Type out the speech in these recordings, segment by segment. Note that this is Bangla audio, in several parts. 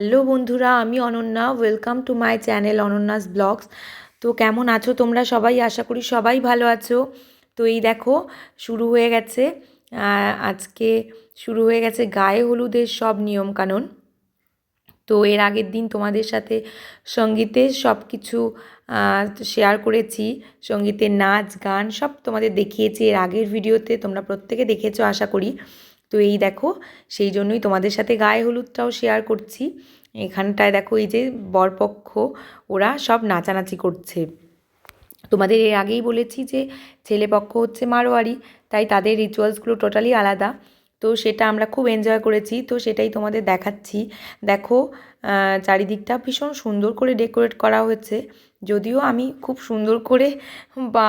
হ্যালো বন্ধুরা, আমি Ananya. Welcome to my channel Ananya's blogs. তো কেমন আছো তোমরা সবাই? আশা করি সবাই ভালো আছো। তো এই দেখো, শুরু হয়ে গেছে আজকে শুরু হয়ে গেছে গায়ে হলুদের সব নিয়মকানুন। তো এর আগের দিন তোমাদের সাথে সঙ্গীতের সব কিছু শেয়ার করেছি। সঙ্গীতের নাচ গান সব তোমাদের দেখিয়েছি এর আগের ভিডিওতে, তোমরা প্রত্যেকে দেখেছো আশা করি। তো এই দেখো, সেই জন্যই তোমাদের সাথে গায়ে হলুদটাও শেয়ার করছি। এখানটায় দেখো, এই যে বরপক্ষ ওরা সব নাচানাচি করছে। তোমাদের এর আগেই বলেছি যে ছেলেপক্ষ হচ্ছে মারোয়ারি, তাই তাদের রিচুয়ালসগুলো টোটালি আলাদা। তো সেটা আমরা খুব এনজয় করেছি, তো সেটাই তোমাদের দেখাচ্ছি। দেখো, চারিদিকটা ভীষণ সুন্দর করে ডেকোরেট করা হয়েছে। যদিও আমি খুব সুন্দর করে বা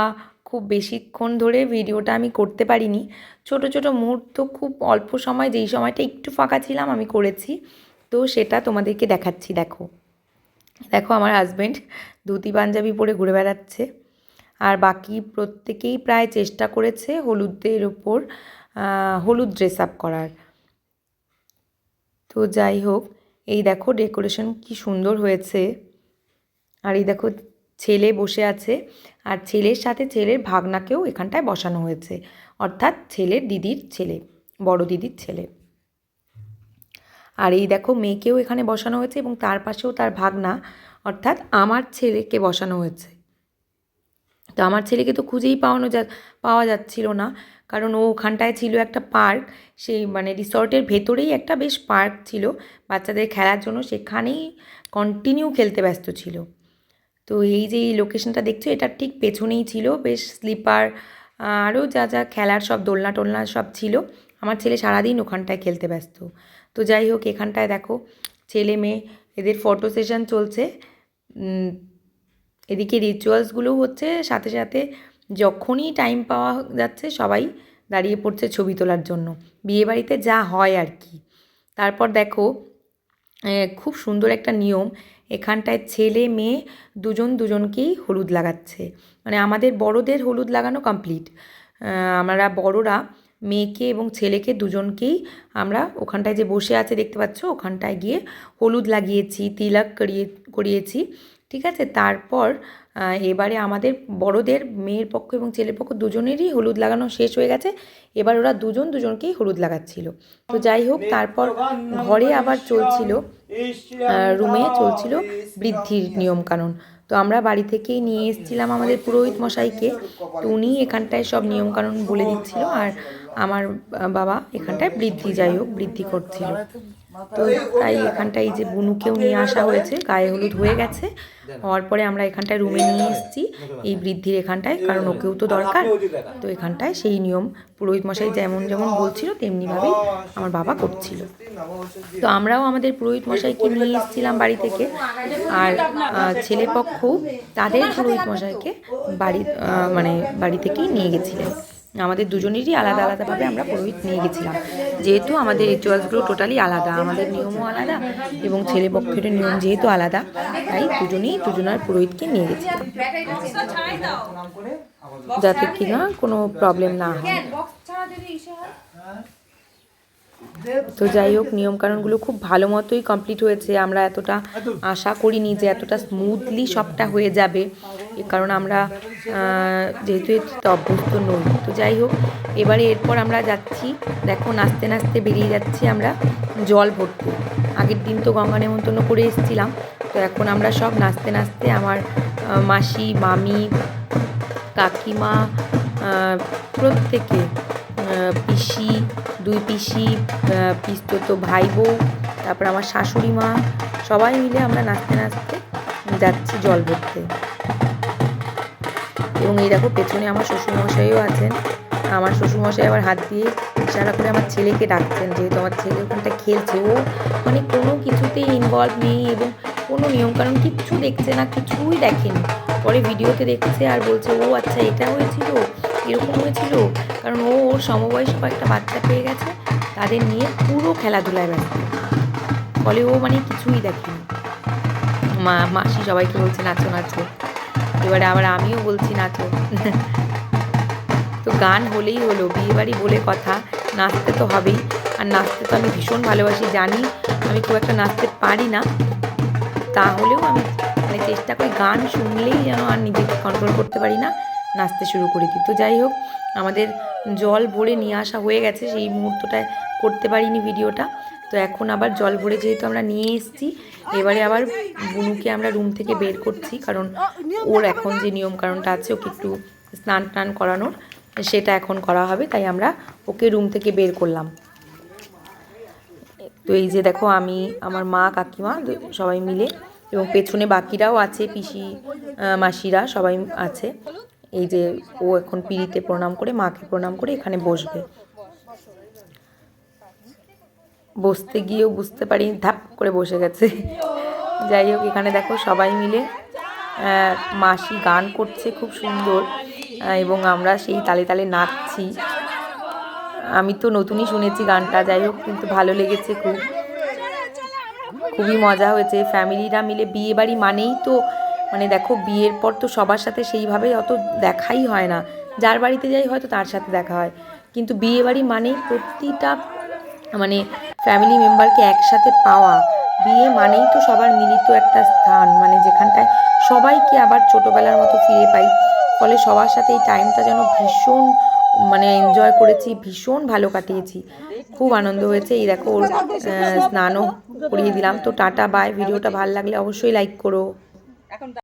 খুব বেশিক্ষণ ধরে ভিডিওটা আমি করতে পারিনি। ছোট ছোট মুহূর্ত, খুব অল্প সময়, যেই সময়টা একটু ফাঁকা ছিলাম আমি করেছি। তো সেটা তোমাদেরকে দেখাচ্ছি। দেখো দেখো আমার হাজব্যান্ড ধুতি পাঞ্জাবি পরে ঘুরে বেড়াচ্ছে, আর বাকি প্রত্যেকেই প্রায় চেষ্টা করেছে হলুদের ওপর হলুদ ড্রেস আপ করার। তো যাই হোক, এই দেখো ডেকোরেশন কি সুন্দর হয়েছে। আর এই দেখো, ছেলে বসে আছে, আর ছেলের সাথে ছেলের ভাগনাকেও এখানটায় বসানো হয়েছে, অর্থাৎ ছেলের দিদির ছেলে, বড় দিদির ছেলে। আর এই দেখো, মেয়েকেও এখানে বসানো হয়েছে এবং তার পাশেও তার ভাগনা, অর্থাৎ আমার ছেলেকে বসানো হয়েছে। তো আমার ছেলেকে তো খুঁজেই পাওয়া যাচ্ছিল না, কারণ ও ওখানটায় ছিল একটা পার্ক, সেই মানে রিসর্টের ভেতরেই একটা বেশ পার্ক ছিল বাচ্চাদের খেলার জন্য, সেখানেই কন্টিনিউ খেলতে ব্যস্ত ছিল। তো এই যে এই লোকেশনটা দেখছো, এটার ঠিক পেছনেই ছিল বেশ স্লিপার, আরও যা যা খেলার সব দোলনা টোলনা সব ছিল। আমার ছেলে সারাদিন ওখানটায় খেলতে ব্যস্ত। তো যাই হোক, এখানটায় দেখো ছেলে মেয়ে এদের ফটো সেশন চলছে। এদিকে রিচুয়ালসগুলোও হচ্ছে সাথে সাথে। যখনই টাইম পাওয়া যাচ্ছে সবাই দাঁড়িয়ে পড়ছে ছবি তোলার জন্য, বিয়েবাড়িতে যা হয় আর কি। তারপর দেখো, খুব সুন্দর একটা নিয়ম, এখানটায় ছেলে মেয়ে দুজন দুজনকেই হলুদ লাগাচ্ছে। মানে আমাদের বড়দের হলুদ লাগানো কমপ্লিট, আমরা বড়রা মেয়েকে এবং ছেলেকে দুজনকেই আমরা ওখানটায় যে বসে আছে দেখতে পাচ্ছ, ওখানটায় গিয়ে হলুদ লাগিয়েছি, তিলক করিয়েছি। ঠিক আছে, তারপর এবারে আমাদের বড়দের মেয়ের পক্ষ এবং ছেলের পক্ষ দুজনেরই হলুদ লাগানো শেষ হয়ে গেছে। এবার ওরা দুজন দুজনকেই হলুদ লাগাচ্ছিল। তো যাই হোক, তারপর ঘরে আবার চলছিল, রুমে চলছিল বৃদ্ধির নিয়মকানুন। তো আমরা বাড়ি থেকেই নিয়ে এসেছিলাম আমাদের পুরোহিত মশাইকে। তো উনি এখানটায় সব নিয়মকানুন বলে দিচ্ছিল, আর আমার বাবা এখানটায় বৃদ্ধি, যাই হোক বৃদ্ধি করছিল। তো তাই এখানটায় এই যে বুনুকেও নিয়ে আসা হয়েছে, গায়ে হলুদ হয়ে গেছে। হওয়ার পরে আমরা এখানটায় রুমে নিয়ে এসেছি এই বৃদ্ধির এখানটায়, কারণ ওকেও তো দরকার। তো এখানটায় সেই নিয়ম পুরোহিত মশাই যেমন যেমন বলছিল তেমনিভাবেই আমার বাবা করছিল। তো আমরাও আমাদের পুরোহিত মশাইকে নিয়ে এসেছিলাম বাড়ি থেকে, আর ছেলেপক্ষ তাদের পুরোহিত মশাইকে মানে বাড়ি থেকেই নিয়ে গেছিলেন। আমাদের দুজনেরই আলাদা আলাদাভাবে আমরা পুরোহিত নিয়ে গেছিলাম, যেহেতু আমাদের রিচুয়ালসগুলো টোটালি আলাদা, আমাদের নিয়মও আলাদা এবং ছেলেপক্ষের নিয়ম যেহেতু আলাদা, তাই দুজনেই দুজনার পুরোহিতকে নিয়ে গেছিলাম, যাতে কিনা কোনো প্রবলেম না হয়। তো যাই হোক, নিয়মকানুনগুলো খুব ভালো মতোই কমপ্লিট হয়েছে। আমরা এতটা আশা করিনি যে এতটা স্মুথলি সবটা হয়ে যাবে, কারণ আমরা যেহেতু এতে অভ্যস্ত নই। তো যাই হোক, এবারে এরপর আমরা যাচ্ছি, দেখো নাচতে নাচতে বেরিয়ে যাচ্ছি আমরা জল ভরতে। আগের দিন তো গঙ্গা নেমন্তন্ন করে এসেছিলাম, তো এখন আমরা সব নাচতে নাচতে আমার মাসি, মামি, কাকিমা, প্রত্যেকে, পিসি, দুই পিসি, পিসতো ভাই বউ, তারপর আমার শাশুড়ি মা, সবাই মিলে আমরা নাচতে নাচতে যাচ্ছি জল ভরতে। এবং এই দেখো পেছনে আমার শ্বশুরমশাইও আছেন। আমার শ্বশুরমশাই আবার হাত দিয়ে ইশারা করে আমার ছেলেকে ডাকছেন, যেহেতু আমার ছেলে ওখানটা খেলছে। ও মানে কোনো কিছুতেই ইনভলভ নেই এবং কোনো নিয়মকানুন কিচ্ছু দেখছে না, কিছুই দেখেনি। পরে ভিডিওতে দেখছে আর বলছে, ও আচ্ছা এটা হয়েছিল, এরকম হয়েছিল। কারণ ও ওর সমবয়সী কয়েকটা বাচ্চা পেয়ে গেছে, তাদের নিয়ে পুরো খেলাধুলায় ব্যস্ত, ফলে ও মানে কিছুই দেখেনি। মাসি সবাইকে বলছে নাচো নাচো, এবারে আবার আমিও বলছি নাচো। তো গান হলেই হলো, বিয়েবাড়ি বলে কথা, নাচতে তো হবেই। আর নাচতে তো আমি ভীষণ ভালোবাসি, জানি আমি খুব একটা নাচতে পারি না, তাহলেও আমি মানে চেষ্টা করি, গান শুনলেই যেন আর নিজেকে কন্ট্রোল করতে পারি না, নাচতে শুরু করে দিই। তো যাই হোক, আমাদের জল ভরে নিয়ে আসা হয়ে গেছে, সেই মুহূর্তটায় করতে পারিনি ভিডিওটা। তো এখন আবার জল ভরে যেহেতু আমরা নিয়ে এসেছি, এবারে আবার বুনুকে আমরা রুম থেকে বের করছি, কারণ ওর এখন যে নিয়মকানুনটা আছে, ওকে একটু স্নান টান করানোর, সেটা এখন করা হবে, তাই আমরা ওকে রুম থেকে বের করলাম। তো এই যে দেখো, আমি, আমার মা, কাকিমা সবাই মিলে, এবং পেছনে বাকিরাও আছে, পিসি মাসিরা সবাই আছে। এই যে ও এখন পিড়িতে প্রণাম করে, মাকে প্রণাম করে এখানে বসবে। বসতে গিয়েও বুঝতে পারি ধাপ করে বসে গেছে। যাই হোক, এখানে দেখো সবাই মিলে মাসি গান করছে খুব সুন্দর, এবং আমরা সেই তালে তালে নাচছি। আমি তো নতুনই শুনেছি গানটা, যাই হোক কিন্তু ভালো লেগেছে, খুবই মজা হয়েছে। ফ্যামিলিরা মিলে, বিয়ে বাড়ি মানেই তো মানে দেখো, বিয়ের পর তো সবার সাথে সেইভাবে অত দেখাই হয় না, যার বাড়িতে যাই হয়তো তার সাথে দেখা হয়, কিন্তু বিয়ে বাড়ি মানেই প্রতিটা মানে ফ্যামিলি মেম্বারকে একসাথে পাওয়া। বিয়ে মানেই তো সবার মিলিত একটা স্থান, মানে যেখানটায় সবাইকে আবার ছোটোবেলার মতো ফিরে পাই। ফলে সবার সাথে এই টাইমটা যেন ভীষণ মানে এনজয় করেছি, ভীষণ ভালো কাটিয়েছি, খুব আনন্দ হয়েছে। এই দেখো, ওর স্নানও করিয়ে দিলাম। তো টাটা বাই, ভিডিওটা ভালো লাগলে অবশ্যই লাইক করো।